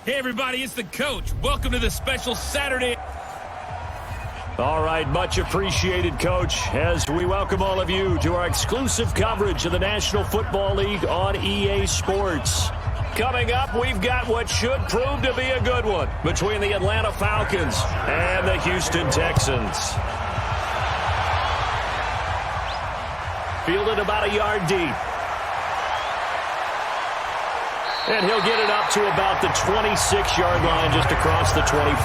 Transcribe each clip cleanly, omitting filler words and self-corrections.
Hey, everybody, it's the coach. Welcome to the special Saturday. All right, much appreciated, Coach, as we welcome all of you to our exclusive coverage of the National Football League on EA Sports. Coming up, we've got what should prove to be a good one between the Atlanta Falcons and the Houston Texans. Fielded about a yard deep. And he'll get it up to about the 26-yard line just across the 25.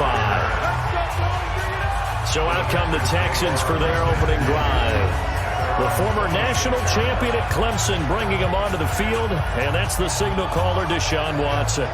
So out come the Texans for their opening drive. The former national champion at Clemson bringing him onto the field, and that's the signal caller, Deshaun Watson.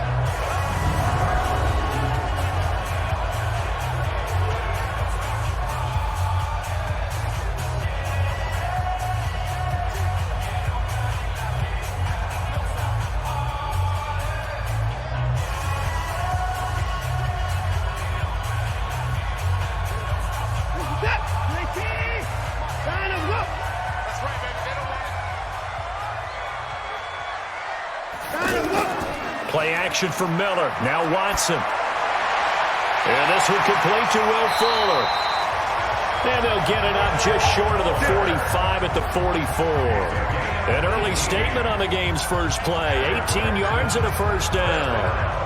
Play action for Miller. Now Watson. And this one complete to Will Fuller. And they'll get it up just short of the 45 at the 44. An early statement on the game's first play. 18 yards and a first down.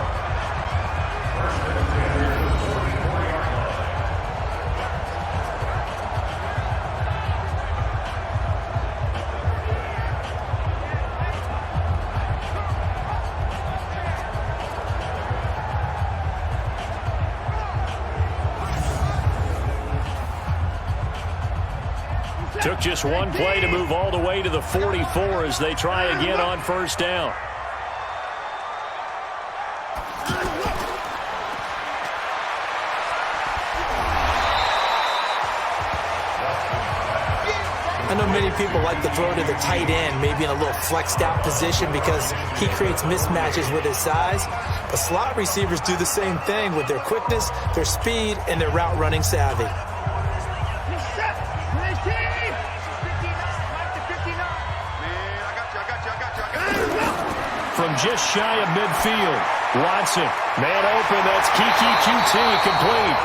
Took just one play to move all the way to the 44 as they try again on first down. I know many people like to throw to the tight end, maybe in a little flexed out position because he creates mismatches with his size. But slot receivers do the same thing with their quickness, their speed, and their route running savvy. From just shy of midfield, Watson, man open, that's Kiki QT, complete.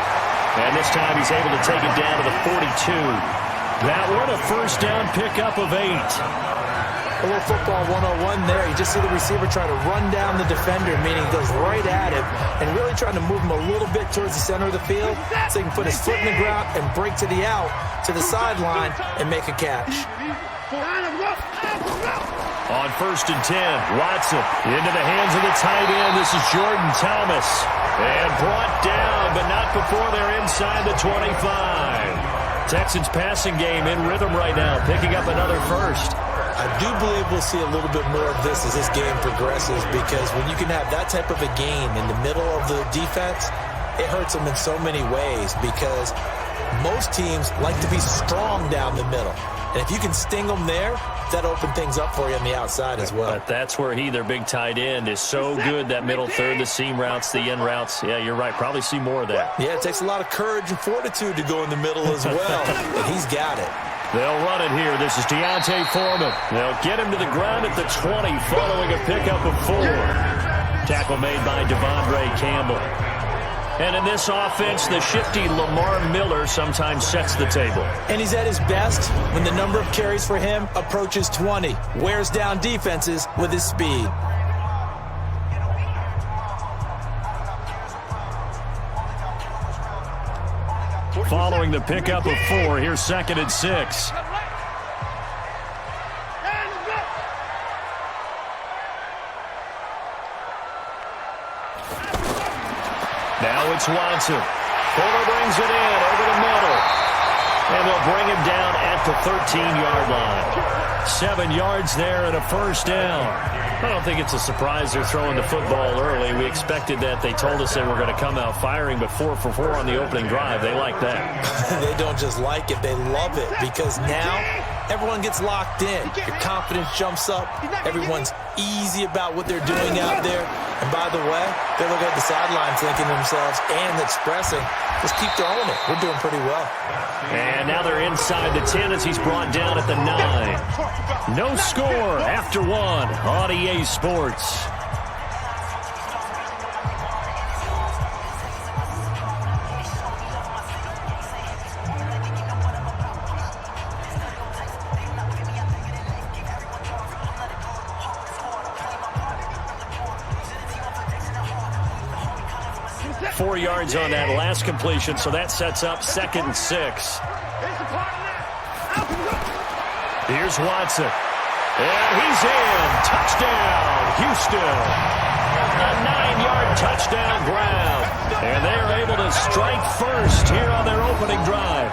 And this time he's able to take it down to the 42. That one a first down pickup of 8. A little football 101 there. You just see the receiver trying to run down the defender, meaning goes right at him, and really trying to move him a little bit towards the center of the field so he can put his foot in the ground and break to the out, to the sideline, and make a catch. On first and 10, Watson into the hands of the tight end. This is Jordan Thomas. And brought down, but not before they're inside the 25. Texans passing game in rhythm right now, picking up another first. I do believe we'll see a little bit more of this as this game progresses, because when you can have that type of a game in the middle of the defense, it hurts them in so many ways because most teams like to be strong down the middle. And if you can sting them there, that opens things up for you on the outside as well. But that's where their big tight end, is so good, that middle third, the seam routes, the in routes. Yeah, you're right. Probably see more of that. Yeah, it takes a lot of courage and fortitude to go in the middle as well. And he's got it. They'll run it here. This is Deontay Foreman. They'll get him to the ground at the 20 following a pickup of 4. Tackle made by Devondre Campbell. And in this offense, the shifty Lamar Miller sometimes sets the table. And he's at his best when the number of carries for him approaches 20. Wears down defenses with his speed. Following the pickup of 4, here's 2nd and 6. Now it's Watson. Fuller brings it in over the middle. And they'll bring him down at the 13-yard line. 7 yards there and a first down. I don't think it's a surprise they're throwing the football early. We expected that. They told us they were going to come out firing, but 4 for 4 on the opening drive. They like that. They don't just like it, they love it, because now everyone gets locked in. Your confidence jumps up. Everyone's easy about what they're doing out there. And by the way, they're looking at the sideline thinking to themselves and expressing, just keep throwing it. We're doing pretty well. And now they're inside the 10 as he's brought down at the 9. No score after 1 on EA Sports. 4 yards on that last completion, so that sets up 2nd and 6. Here's Watson. And he's in. Touchdown, Houston. A 9-yard touchdown grab. And they're able to strike first here on their opening drive.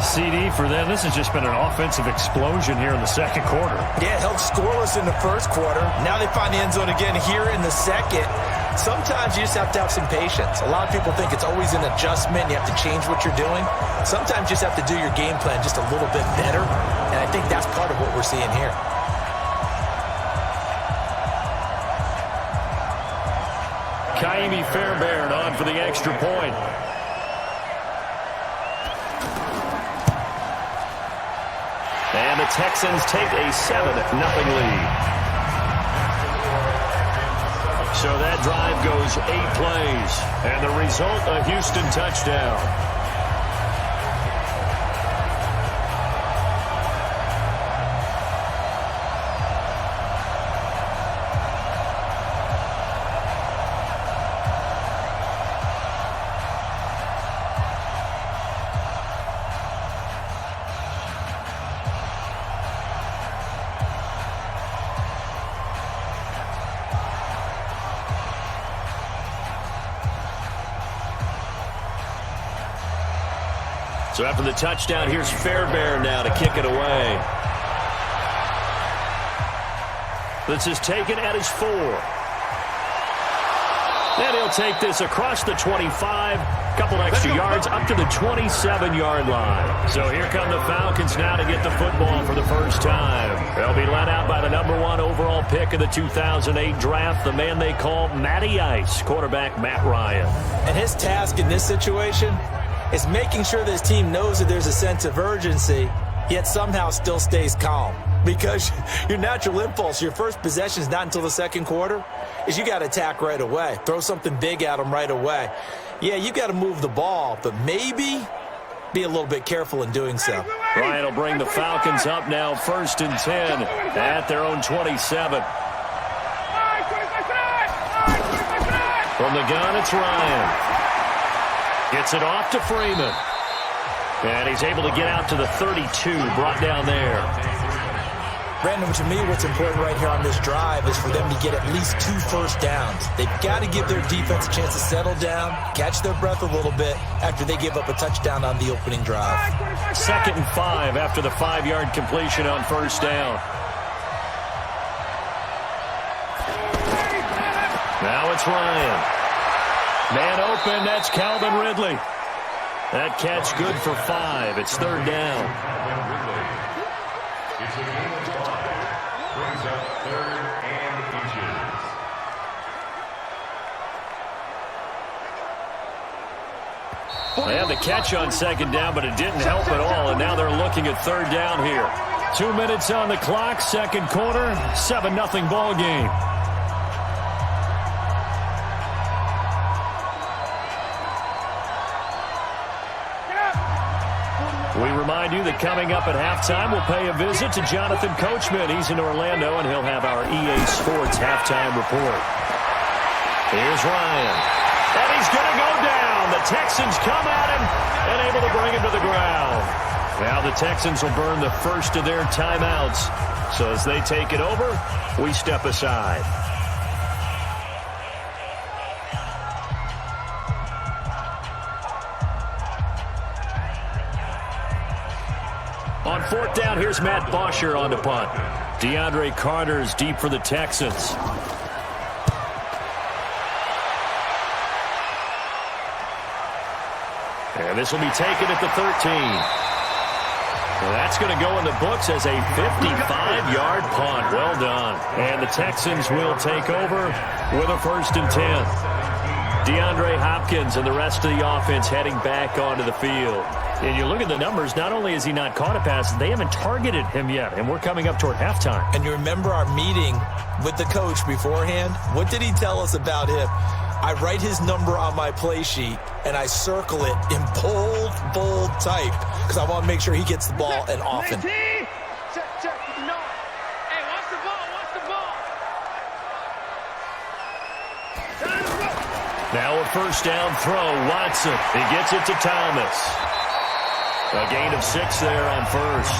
CD for them. This has just been an offensive explosion here in the second quarter. Yeah, held scoreless in the first quarter. Now they find the end zone again here in the second. Sometimes you just have to have some patience. A lot of people think it's always an adjustment. You have to change what you're doing. Sometimes you just have to do your game plan just a little bit better. And I think that's part of what we're seeing here. Kaimi Fairbairn on for the extra point. And the Texans take a 7-0 lead. So that drive goes 8 plays. And the result, a Houston touchdown. So after the touchdown, here's Fairbairn now to kick it away. This is taken at his 4. And he'll take this across the 25. Couple extra yards up to the 27-yard line. So here come the Falcons now to get the football for the first time. They'll be led out by the #1 overall pick of the 2008 draft, the man they call Matty Ice, quarterback Matt Ryan. And his task in this situation is making sure this team knows that there's a sense of urgency, yet somehow still stays calm. Because your natural impulse, your first possession is not until the second quarter, is you got to attack right away. Throw something big at them right away. Yeah, you got to move the ball, but maybe be a little bit careful in doing so. Ryan will bring the Falcons up now 1st and 10 at their own 27. From the gun, it's Ryan. Gets it off to Freeman. And he's able to get out to the 32, brought down there. Brandon, to me, what's important right here on this drive is for them to get at least 2 first downs. They've got to give their defense a chance to settle down, catch their breath a little bit after they give up a touchdown on the opening drive. 2nd and 5 after the 5-yard completion on first down. Now it's Ryan. Man open, that's Calvin Ridley. That catch good for 5. It's 3rd down. They had the catch on 2nd down, but it didn't help at all, and now they're looking at 3rd down here. 2 minutes on the clock, second quarter, 7-0 ball game. We remind you that coming up at halftime, we'll pay a visit to Jonathan Coachman. He's in Orlando, and he'll have our EA Sports halftime report. Here's Ryan. And he's going to go down. The Texans come at him and able to bring him to the ground. Now the Texans will burn the first of their timeouts. So as they take it over, we step aside. On 4th down, here's Matt Bosher on the punt. DeAndre Carter's deep for the Texans. And this will be taken at the 13. Well, that's going to go in the books as a 55-yard punt. Well done. And the Texans will take over with a 1st and 10. DeAndre Hopkins and the rest of the offense heading back onto the field. And you look at the numbers, not only has he not caught a pass, they haven't targeted him yet, and we're coming up toward halftime. And you remember our meeting with the coach beforehand? What did he tell us about him? I write his number on my play sheet, and I circle it in bold type because I want to make sure he gets the ball and often. first down throw. Watson. He gets it to Thomas. A gain of 6 there on first.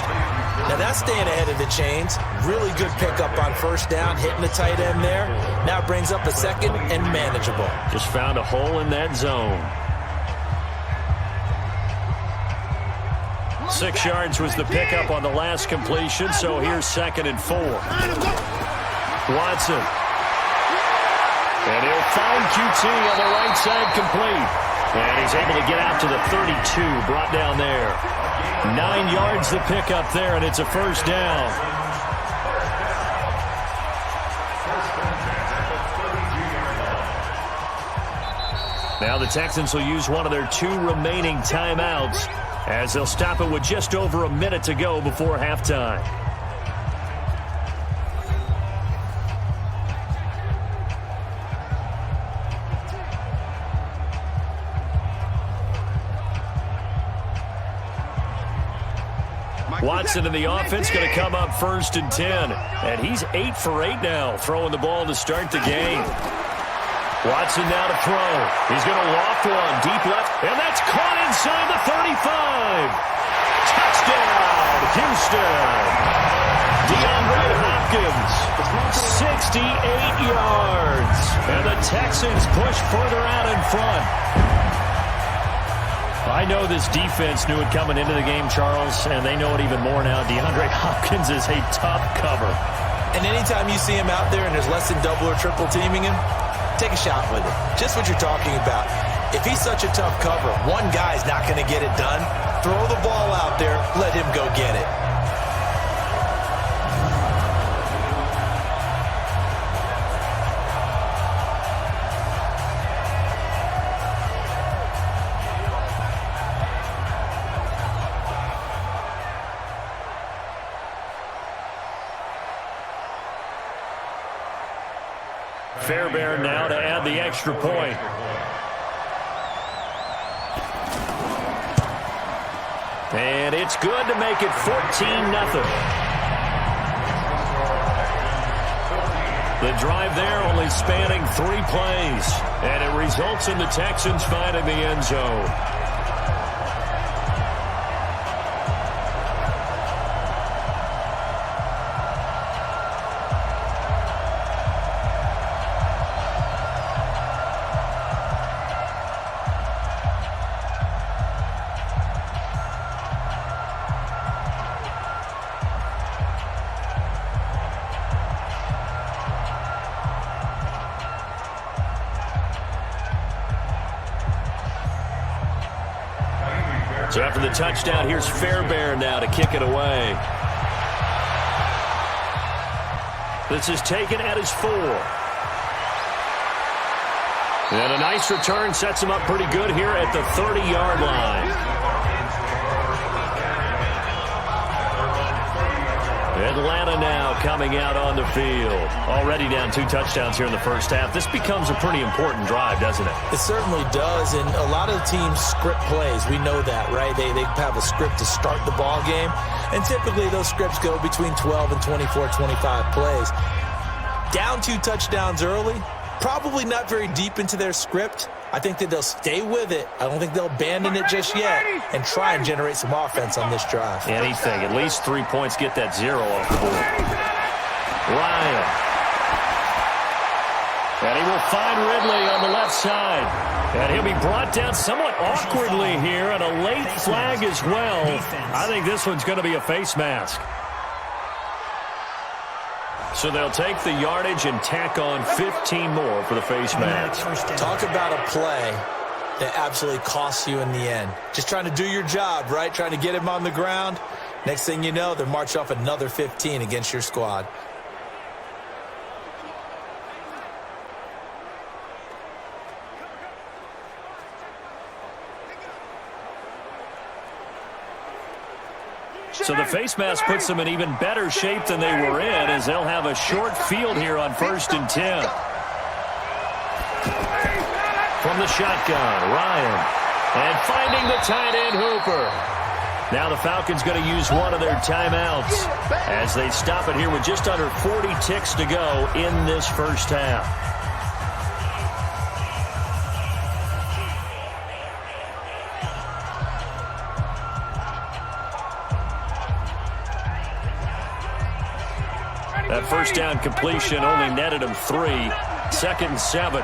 Now that's staying ahead of the chains. Really good pickup on first down, hitting the tight end there. Now brings up a second and manageable. Just found a hole in that zone. 6 yards was the pickup on the last completion, so here's 2nd and 4. Watson. And he'll find QT on the right side complete. And he's able to get out to the 32, brought down there. 9 yards the pickup there, and it's a first down. Now the Texans will use one of their 2 remaining timeouts as they'll stop it with just over a minute to go before halftime. Watson in the offense going to come up 1st and 10. And he's 8 for 8 now, throwing the ball to start the game. Watson now to throw. He's going to loft one deep left, and that's caught inside the 35. Touchdown, Houston. DeAndre Hopkins, 68 yards. And the Texans push further out in front. I know this defense knew it coming into the game, Charles, and they know it even more now. DeAndre Hopkins is a tough cover. And anytime you see him out there and there's less than double or triple teaming him, take a shot with it. Just what you're talking about. If he's such a tough cover, one guy's not going to get it done. Throw the ball out there, let him go get it. Fairbairn now to add the extra point. And it's good to make it 14-0. The drive there only spanning 3 plays. And it results in the Texans finding the end zone. So after the touchdown, here's Fairbairn now to kick it away. This is taken at his 4. And a nice return sets him up pretty good here at the 30-yard line. Atlanta now coming out on the field. Already down 2 touchdowns here in the first half. This becomes a pretty important drive, doesn't it? It certainly does, and a lot of teams script plays. We know that, right? They have a script to start the ball game, and typically those scripts go between 12 and 24, 25 plays. Down 2 touchdowns early, probably not very deep into their script. I think that they'll stay with it. I don't think they'll abandon it just yet and try and generate some offense on this drive. Anything. At least 3 points, get that 0 off the board. Ryan. And he will find Ridley on the left side. And he'll be brought down somewhat awkwardly here, and a late flag as well. I think this one's going to be a face mask. So they'll take the yardage and tack on 15 more for the face mask. Talk about a play that absolutely costs you in the end. Just trying to do your job, right? Trying to get him on the ground. Next thing you know, they're marching off another 15 against your squad. So the face mask puts them in even better shape than they were in, as they'll have a short field here on 1st and 10. From the shotgun, Ryan. And finding the tight end, Hooper. Now the Falcons going to use one of their timeouts as they stop it here with just under 40 ticks to go in this first half. That first down completion only netted him 3. 2nd and 7.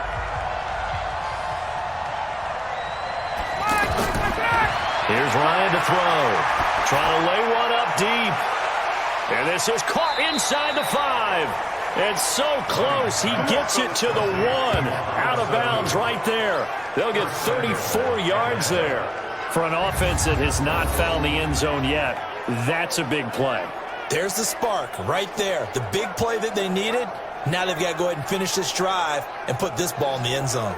Here's Ryan to throw. Trying to lay one up deep. And this is caught inside the 5. It's so close. He gets it to the 1. Out of bounds right there. They'll get 34 yards there. For an offense that has not found the end zone yet, that's a big play. There's the spark right there. The big play that they needed. Now they've got to go ahead and finish this drive and put this ball in the end zone.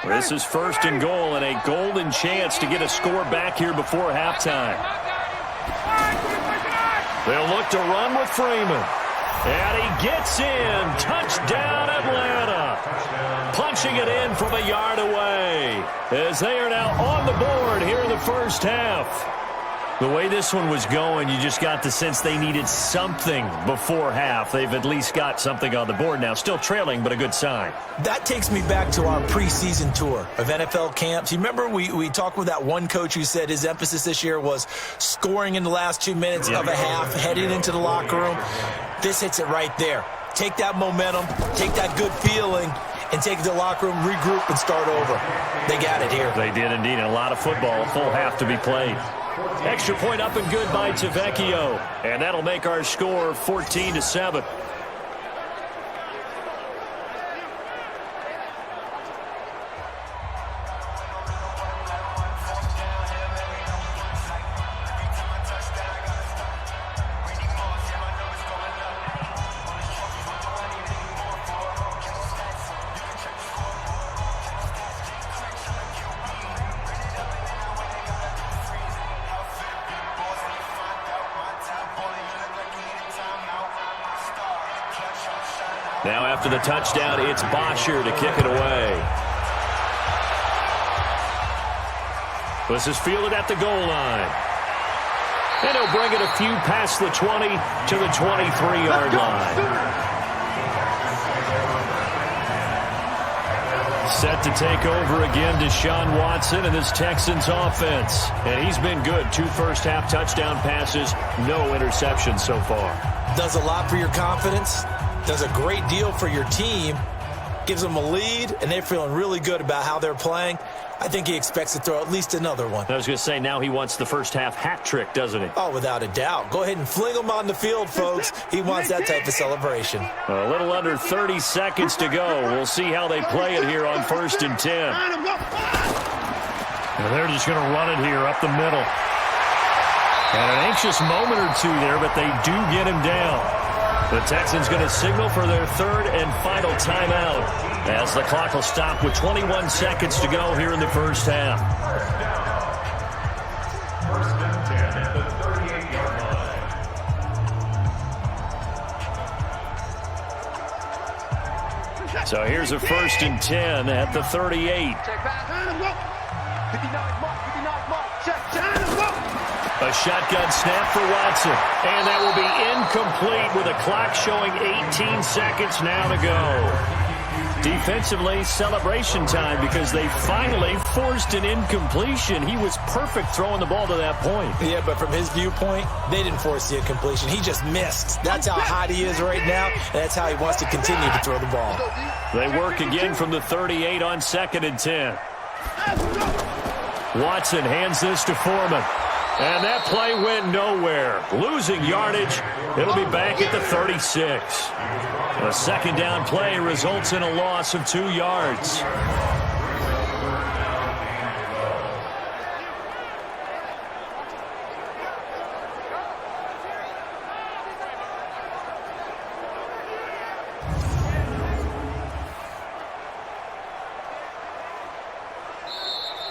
This is 1st and goal and a golden chance to get a score back here before halftime. They'll look to run with Freeman. And he gets in. Touchdown, Atlanta. Punching it in from a yard away as they are now on the board here in the first half. The way this one was going, you just got the sense they needed something before half. They've at least got something on the board now. Still trailing, but a good sign. That takes me back to our preseason tour of NFL camps. You remember we talked with that one coach who said his emphasis this year was scoring in the last 2 minutes of a half, heading into the locker room. This hits it right there. Take that momentum, take that good feeling, and take it to the locker room, regroup, and start over. They got it here. They did indeed. A lot of football, a full half to be played. Extra point up and good by Tavecchio. And that'll make our score 14-7. Now after the touchdown, it's Bosher to kick it away. This is fielded at the goal line. And he'll bring it a few past the 20 to the 23-yard line. Set to take over again, Deshaun Watson and this Texans offense. And he's been good. 2 first-half touchdown passes, no interceptions so far. Does a lot for your confidence. Does a great deal for your team, gives them a lead, and they're feeling really good about how they're playing. I think he expects to throw at least another one. I was going to say, now he wants the first-half hat trick, doesn't he? Oh, without a doubt. Go ahead and fling him on the field, folks. He wants that type of celebration. A little under 30 seconds to go. We'll see how they play it here on 1st and 10. And they're just going to run it here up the middle. And an anxious moment or two there, but they do get him down. The Texans going to signal for their 3rd and final timeout as the clock will stop with 21 seconds to go here in the first half. So here's a 1st and 10 at the 38. A shotgun snap for Watson. And that will be incomplete with a clock showing 18 seconds now to go. Defensively, celebration time because they finally forced an incompletion. He was perfect throwing the ball to that point. Yeah, but from his viewpoint, they didn't force the incompletion. He just missed. That's how hot he is right now, and that's how he wants to continue to throw the ball. They work again from the 38 on 2nd and 10. Watson hands this to Foreman. And that play went nowhere. Losing yardage. It'll be back at the 36. A 2nd down play results in a loss of 2 yards.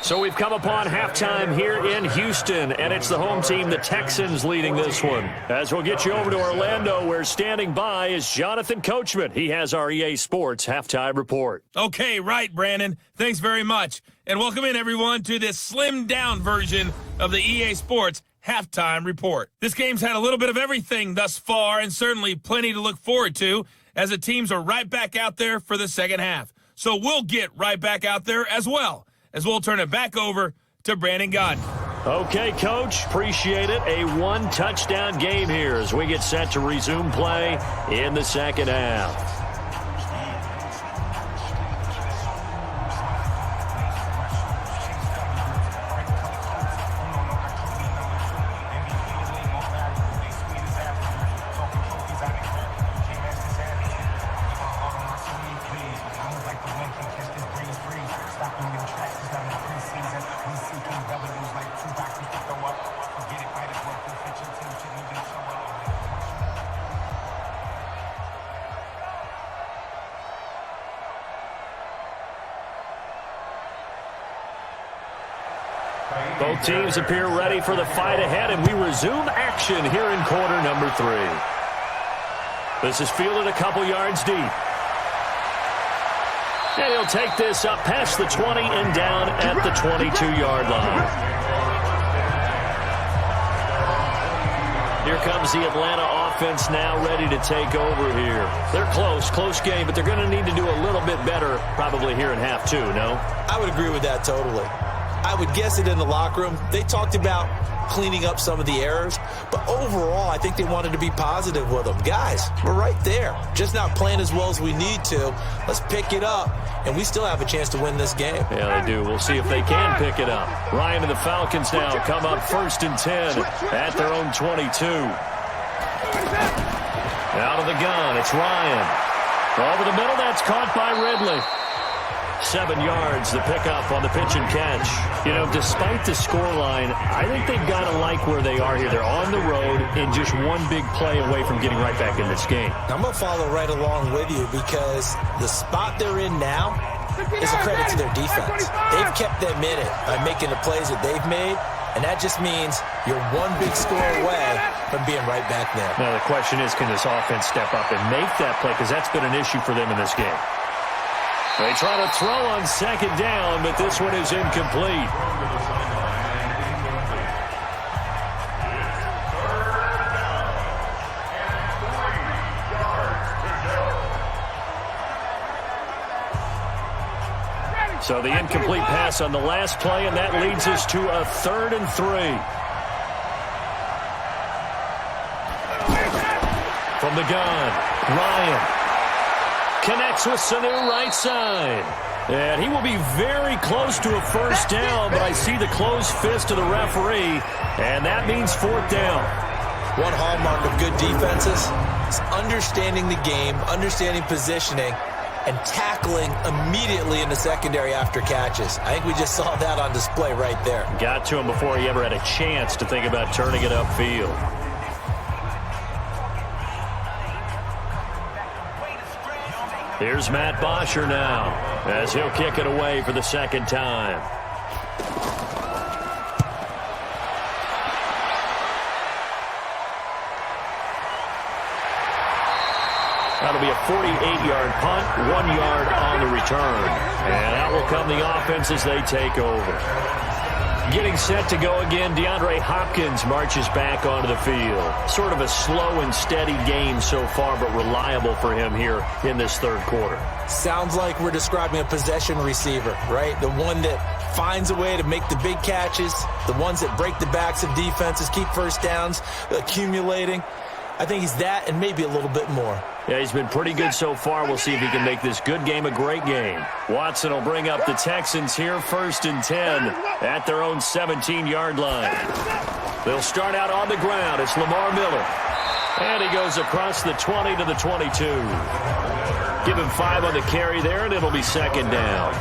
So we've come upon halftime here in Houston, and it's the home team, the Texans, leading this one. As we'll get you over to Orlando, where standing by is Jonathan Coachman. He has our EA Sports halftime report. Okay, right, Brandon. Thanks very much. And welcome in, everyone, to this slimmed-down version of the EA Sports halftime report. This game's had a little bit of everything thus far, and certainly plenty to look forward to. as the teams are right back out there for the second half. So we'll get right back out there as well, as we'll turn it back over to Brandon Gaudin. Okay, Coach, appreciate it. A one-touchdown game here as we get set to resume play in the second half. Both teams appear ready for the fight ahead, and we resume action here in quarter number 3. This is fielded a couple yards deep. And he'll take this up past the 20 and down at the 22-yard line. Here comes the Atlanta offense now ready to take over here. They're close game, but they're going to need to do a little bit better probably here in half 2, no? I would agree with that totally. I would guess it in the locker room. They talked about cleaning up some of the errors, but overall, I think they wanted to be positive with them. Guys, we're right there. Just not playing as well as we need to. Let's pick it up, and we still have a chance to win this game. Yeah, they do. We'll see if they can pick it up. Ryan and the Falcons now come up 1st and 10 at their own 22. Out of the gun, it's Ryan. Over the middle, that's caught by Ridley. 7 yards, the pickup on the pitch and catch. You know, despite the scoreline, I think they've got to like where they are here. They're on the road and just one big play away from getting right back in this game. I'm going to follow right along with you because the spot they're in now is a credit to their defense. They've kept them in it by making the plays that they've made, and that just means you're one big score away from being right back there. Now, the question is, can this offense step up and make that play? Because that's been an issue for them in this game. They try to throw on 2nd down, but this one is incomplete. So the incomplete pass on the last play, and that leads us to a 3rd and 3. From the gun, Ryan connects with Sanu right side. And he will be very close to a 1st down, but I see the closed fist of the referee, and that means 4th down. One hallmark of good defenses is understanding the game, understanding positioning, and tackling immediately in the secondary after catches. I think we just saw that on display right there. Got to him before he ever had a chance to think about turning it upfield. Here's Matt Bosher now, as he'll kick it away for the 2nd time. That'll be a 48-yard punt, 1 yard on the return. And out will come the offense as they take over. Getting set to go again, DeAndre Hopkins marches back onto the field. Sort of a slow and steady game so far, but reliable for him here in this 3rd quarter. Sounds like we're describing a possession receiver, right? The one that finds a way to make the big catches, the ones that break the backs of defenses, keep 1st downs, accumulating. I think he's that and maybe a little bit more. Yeah, he's been pretty good so far. We'll see if he can make this good game a great game. Watson will bring up the Texans here, 1st and 10 at their own 17-yard line. They'll start out on the ground. It's Lamar Miller. And he goes across the 20 to the 22. Give him 5 on the carry there, and it'll be 2nd down.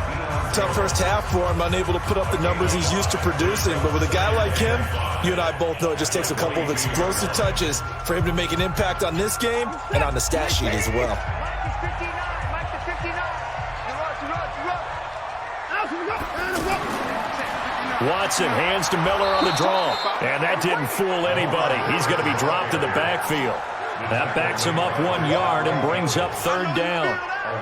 Tough first half for him, unable to put up the numbers he's used to producing. But with a guy like him, you and I both know it just takes a couple of explosive touches for him to make an impact on this game and on the stat sheet as well. Watson hands to Miller on the draw. And that didn't fool anybody. He's going to be dropped in the backfield. That backs him up 1 yard and brings up 3rd down.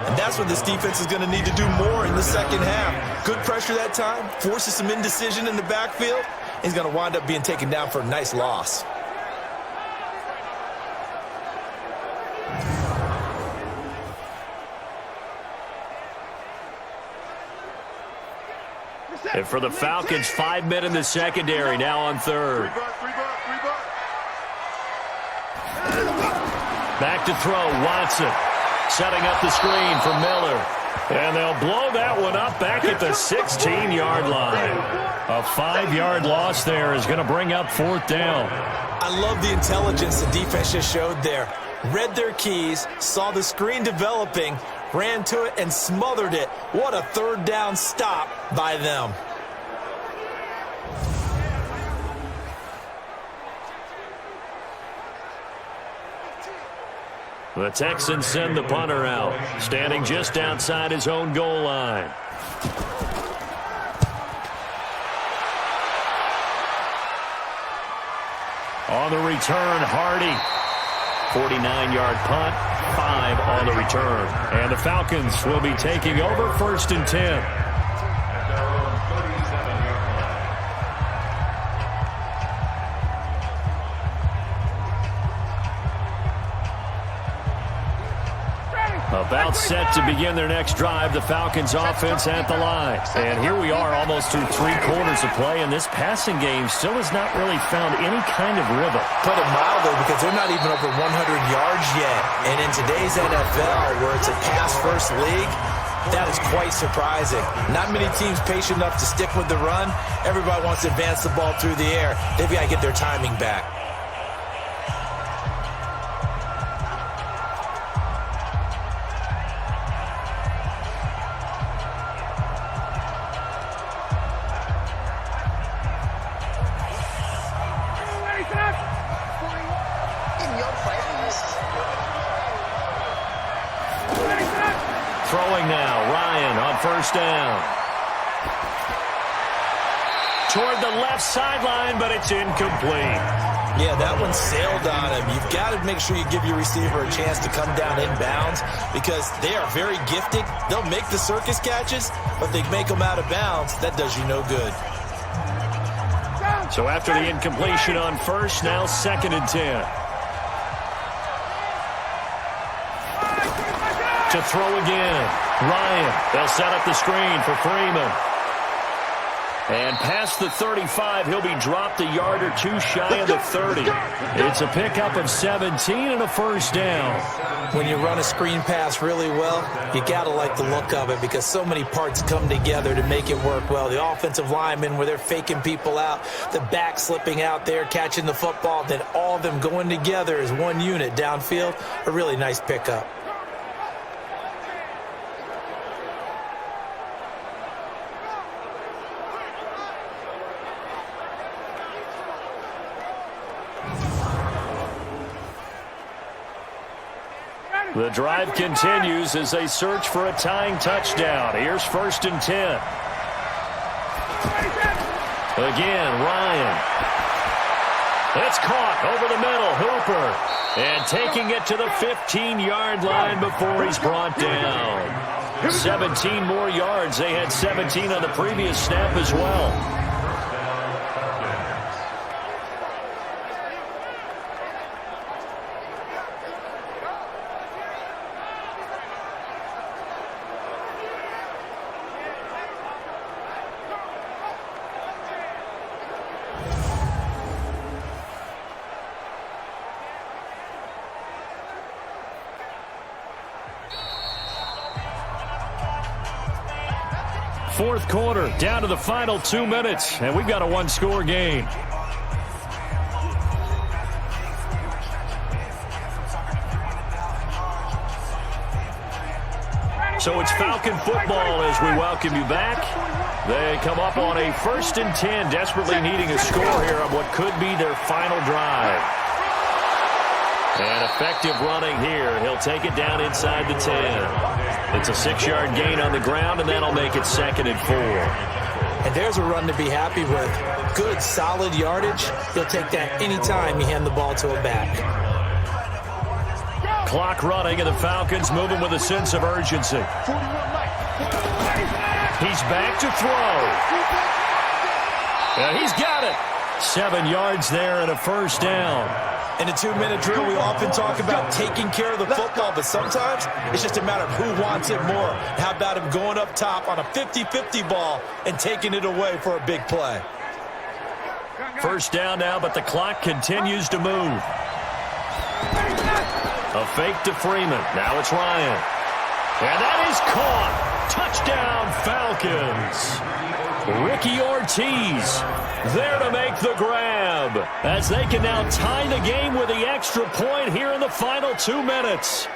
And that's what this defense is going to need to do more in the second half. Good pressure that time, forces some indecision in the backfield. He's going to wind up being taken down for a nice loss. And for the Falcons, 5 men in the secondary, now on third. Back to throw, Watson. Setting up the screen for Miller. And they'll blow that one up back at the 16-yard line. A 5-yard loss there is going to bring up fourth down. I love the intelligence the defense just showed there. Read their keys, saw the screen developing, ran to it, and smothered it. What a third down stop by them. The Texans send the punter out, standing just outside his own goal line. On the return, Hardy. 49-yard punt, 5 on the return. And the Falcons will be taking over first and 10. About set to begin their next drive, the Falcons offense at the line. And here we are almost through 3 quarters of play, and this passing game still has not really found any kind of rhythm. Put it mildly, because they're not even over 100 yards yet. And in today's NFL, where it's a pass-first league, that is quite surprising. Not many teams patient enough to stick with the run. Everybody wants to advance the ball through the air. They've got to get their timing back. Throwing now, Ryan on first down. Toward the left sideline, but it's incomplete. Yeah, that one sailed on him. You've got to make sure you give your receiver a chance to come down inbounds, because they are very gifted. They'll make the circus catches, but they make them out of bounds. That does you no good. So after the incompletion on first, now second and 10. To throw again, Ryan. They'll set up the screen for Freeman. And past the 35, he'll be dropped a yard or two shy of the 30. It's a pickup of 17 and a first down. When you run a screen pass really well, you got to like the look of it, because so many parts come together to make it work well. The offensive linemen, where they're faking people out, the back slipping out there, catching the football, then all of them going together as one unit downfield. A really nice pickup. The drive continues as they search for a tying touchdown. Here's first and 10. Again, Ryan. It's caught over the middle. Hooper. And taking it to the 15-yard line before he's brought down. 17 more yards. They had 17 on the previous snap as well. Fourth quarter, down to the final 2 minutes, and we've got a one-score game. So it's Falcon football as we welcome you back. They come up on a first and 10, desperately needing a score here on what could be their final drive. And effective running here. He'll take it down inside the 10. It's a 6-yard gain on the ground, and that'll make it second and 4. And there's a run to be happy with. Good, solid yardage. He'll take that anytime you hand the ball to a back. Clock running, and the Falcons moving with a sense of urgency. He's back to throw. And he's got it. 7 yards there and a first down. In a 2-minute drill, we often talk about taking care of the football, but sometimes it's just a matter of who wants it more. How about him going up top on a 50-50 ball and taking it away for a big play? First down now, but the clock continues to move. A fake to Freeman. Now it's Ryan. And that is caught. Touchdown, Falcons. Ricky Ortiz there to make the grab, as they can now tie the game with the extra point here in the final 2 minutes.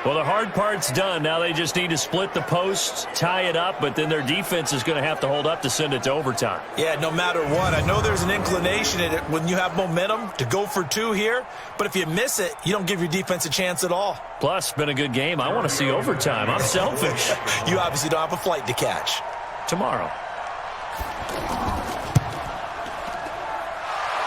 Well, the hard part's done. Now they just need to split the posts, tie it up, but then their defense is going to have to hold up to send it to overtime. Yeah, no matter what. I know there's an inclination in it when you have momentum to go for 2 here, but if you miss it, you don't give your defense a chance at all. Plus, been a good game. I want to see overtime. I'm selfish. You obviously don't have a flight to catch. Tomorrow.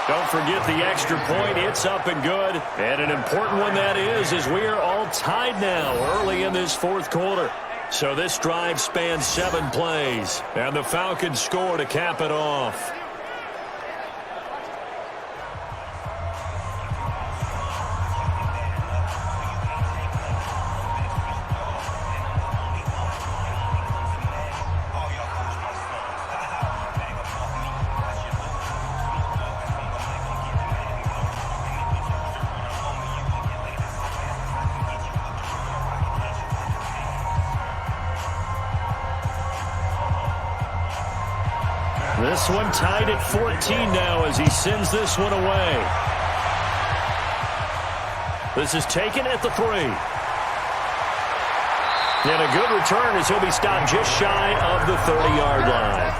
Don't forget the extra point. It's up and good. And an important one that is, as we are all tied now early in this fourth quarter. So this drive spans 7 plays. And the Falcons score to cap it off. This one tied at 14 now as he sends this one away. This is taken at the 3. And a good return as he'll be stopped just shy of the 30-yard line.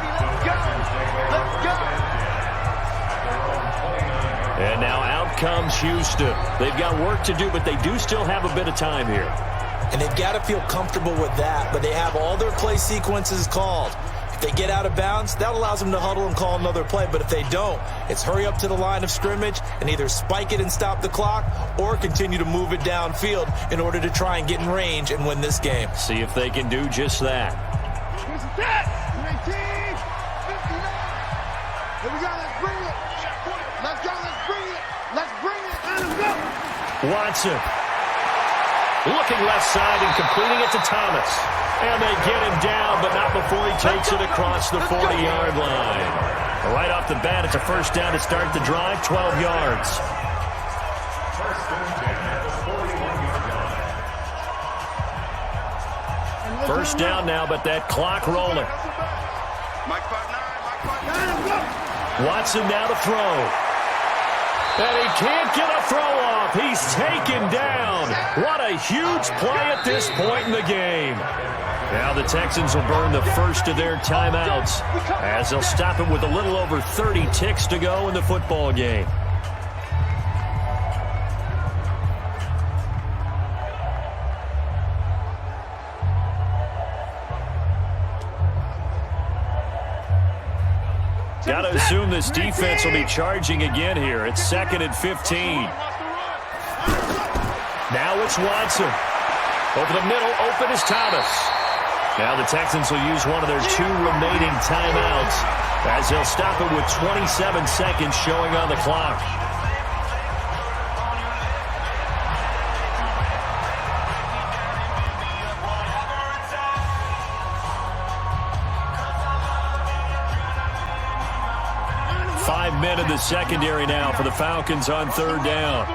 And now out comes Houston. They've got work to do, but they do still have a bit of time here. And they've got to feel comfortable with that, but they have all their play sequences called. If they get out of bounds, that allows them to huddle and call another play. But if they don't, it's hurry up to the line of scrimmage and either spike it and stop the clock or continue to move it downfield in order to try and get in range and win this game. See if they can do just that. Here we go, let's bring it. Let's go, let's bring it. Let's bring it. Let him go. Watson. Looking left side and completing it to Thomas. And they get him down, but not before he takes it across the 40-yard line. Right off the bat, it's a first down to start the drive, 12 yards. First down now, but that clock rolling. Watson now to throw. And he can't get a throw off. He's taken down. What a huge play at this point in the game. Now the Texans will burn the first of their timeouts as they'll stop him with a little over 30 ticks to go in the football game. Got to assume this defense will be charging again here. It's 2nd and 15. Now it's Watson. Over the middle, open is Thomas. Now the Texans will use one of their 2 remaining timeouts as they'll stop it with 27 seconds showing on the clock. Five men in the secondary now for the Falcons on 3rd down.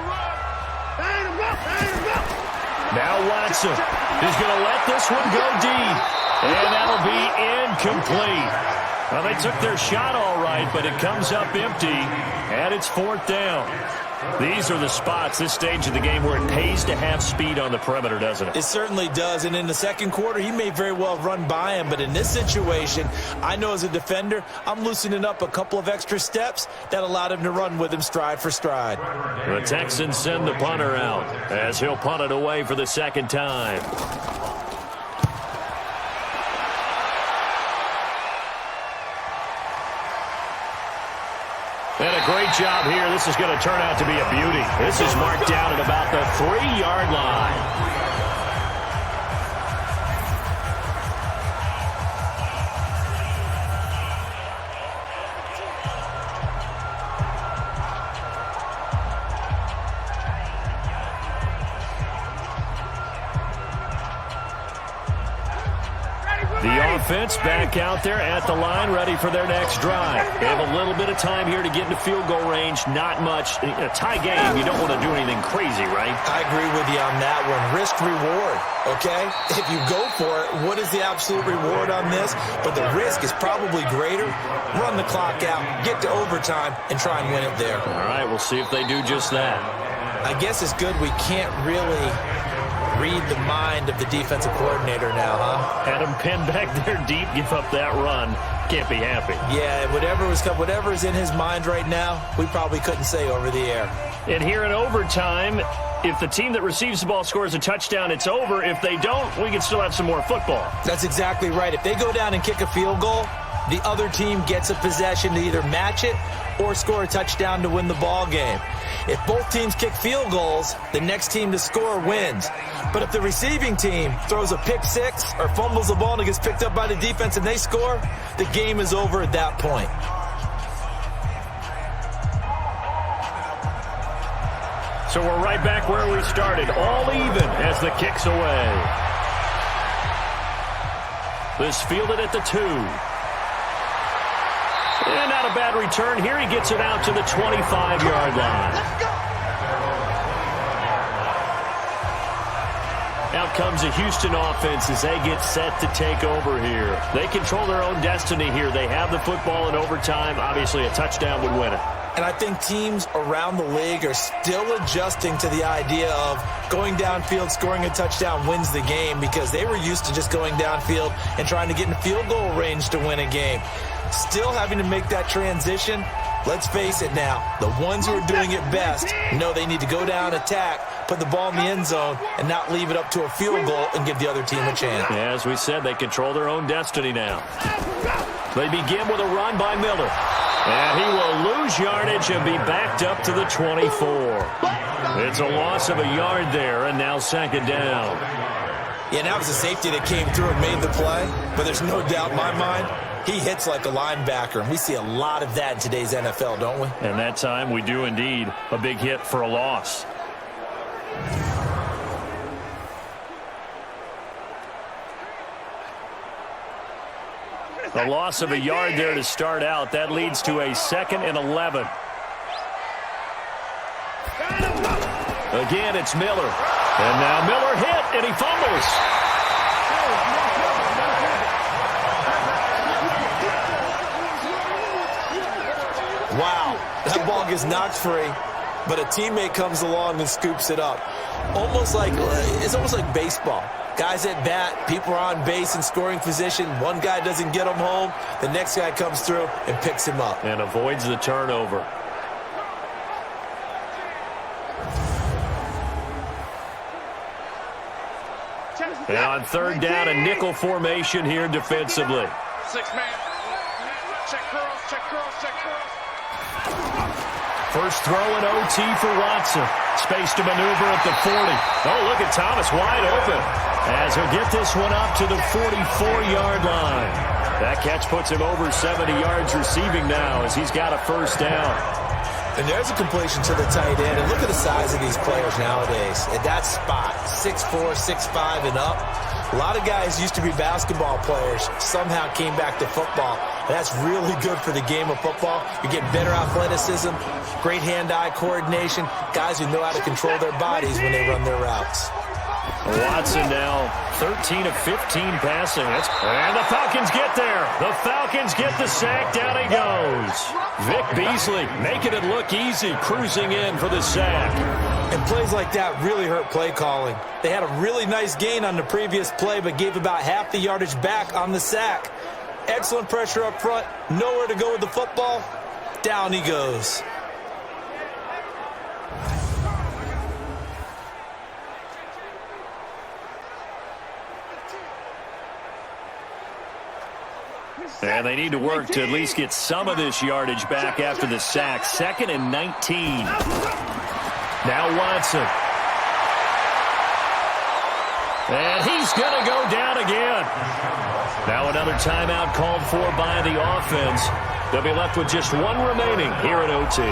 Now Watson is going to let this one go deep. And that'll be incomplete. Well, they took their shot all right, but it comes up empty. And it's 4th down. These are the spots, this stage of the game, where it pays to have speed on the perimeter, doesn't it? It certainly does. And in the second quarter, he may very well run by him. But in this situation, I know as a defender, I'm loosening up a couple of extra steps that allowed him to run with him stride for stride. The Texans send the punter out as he'll punt it away for the second time. And a great job here. This is going to turn out to be a beauty. This is marked down at about the 3-yard line. offense back out there at the line, ready for their next drive. They have a little bit of time here to get into field goal range. Not much. A tie game, you don't want to do anything crazy, right? I agree with you on that one. Risk reward, okay? If you go for it, what is the absolute reward on this? But the risk is probably greater. Run the clock out, get to overtime, and try and win it there. All right, we'll see if they do just that. I guess it's good we can't really read the mind of the defensive coordinator now, huh? Had him pinned back there deep, give up that run. Can't be happy. Yeah, whatever is in his mind right now, we probably couldn't say over the air. And here in overtime, if the team that receives the ball scores a touchdown, it's over. If they don't, we can still have some more football. That's exactly right. If they go down and kick a field goal, the other team gets a possession to either match it or score a touchdown to win the ball game. If both teams kick field goals, the next team to score wins. But if the receiving team throws a pick six or fumbles the ball and it gets picked up by the defense and they score, the game is over at that point. So we're right back where we started, all even as the kick's away. This fielded at the 2. And not a bad return here. He gets it out to the 25-yard line. Let's go. Out comes the Houston offense as they get set to take over here. They control their own destiny here. They have the football in overtime. Obviously, a touchdown would win it. And I think teams around the league are still adjusting to the idea of going downfield, scoring a touchdown wins the game, because they were used to just going downfield and trying to get in field goal range to win a game. Still having to make that transition. Let's face it now, the ones who are doing it best know they need to go down, attack, put the ball in the end zone, and not leave it up to a field goal and give the other team a chance. Yeah, as we said, they control their own destiny now. They begin with a run by Miller. And he will lose yardage and be backed up to the 24. It's a loss of a yard there, and now second down. Yeah, that was a safety that came through and made the play, but there's no doubt in my mind, he hits like a linebacker, and we see a lot of that in today's NFL, don't we? And that time we do indeed. A big hit for a loss. A loss of a yard there to start out. That leads to a 2nd and 11. Again, it's Miller. And now Miller hit, and he fumbles. Wow, that ball gets knocked free, but a teammate comes along and scoops it up. It's almost like baseball. Guys at bat, people are on base in scoring position. One guy doesn't get him home. The next guy comes through and picks him up. And avoids the turnover. And on third down, a nickel formation here defensively. 6-man. Check curls. First throw in OT for Watson. Space to maneuver at the 40. Oh, look at Thomas wide open as he'll get this one up to the 44-yard line. That catch puts him over 70 yards receiving now as he's got a first down. And there's a completion to the tight end. And look at the size of these players nowadays. At that spot, 6'4", 6'5", and up. A lot of guys used to be basketball players, somehow came back to football. And that's really good for the game of football. You're getting better athleticism, great hand-eye coordination, guys who know how to control their bodies when they run their routes. Watson now 13 of 15 passing. And the Falcons get there. The Falcons get the sack. Down he goes. Vic Beasley making it look easy, cruising in for the sack. And plays like that really hurt play calling. They had a really nice gain on the previous play, but gave about half the yardage back on the sack. Excellent pressure up front. Nowhere to go with the football. Down he goes. And they need to work to at least get some of this yardage back after the sack. 2nd and 19. Now Watson. And he's going to go down again. Now another timeout called for by the offense. They'll be left with just one remaining here at OT.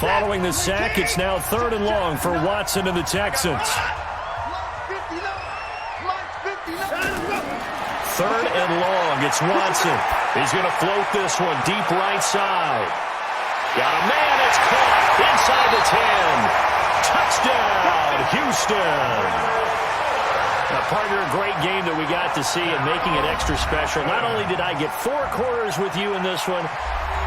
Following the sack, it's now 3rd and long for Watson and the Texans. 3rd and long, it's Watson. He's going to float this one deep right side. Got a man, it's caught inside the 10. Touchdown, Houston. Now, partner, a great game that we got to see and making it extra special. Not only did I get 4 quarters with you in this one,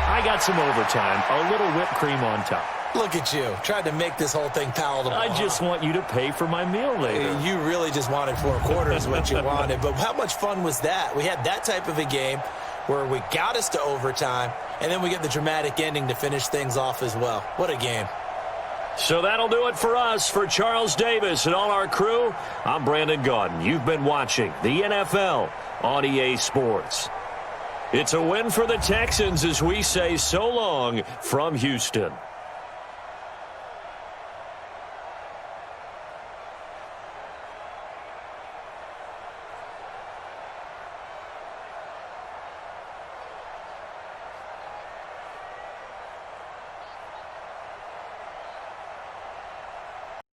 I got some overtime, a little whipped cream on top. Look at you, tried to make this whole thing palatable. I just want you to pay for my meal later. You really just wanted 4 quarters, what you wanted. But how much fun was that? We had that type of a game where we got us to overtime, and then we get the dramatic ending to finish things off as well. What a game. So that'll do it for us. For Charles Davis and all our crew, I'm Brandon Gaudin. You've been watching the NFL on EA Sports. It's a win for the Texans as we say so long from Houston.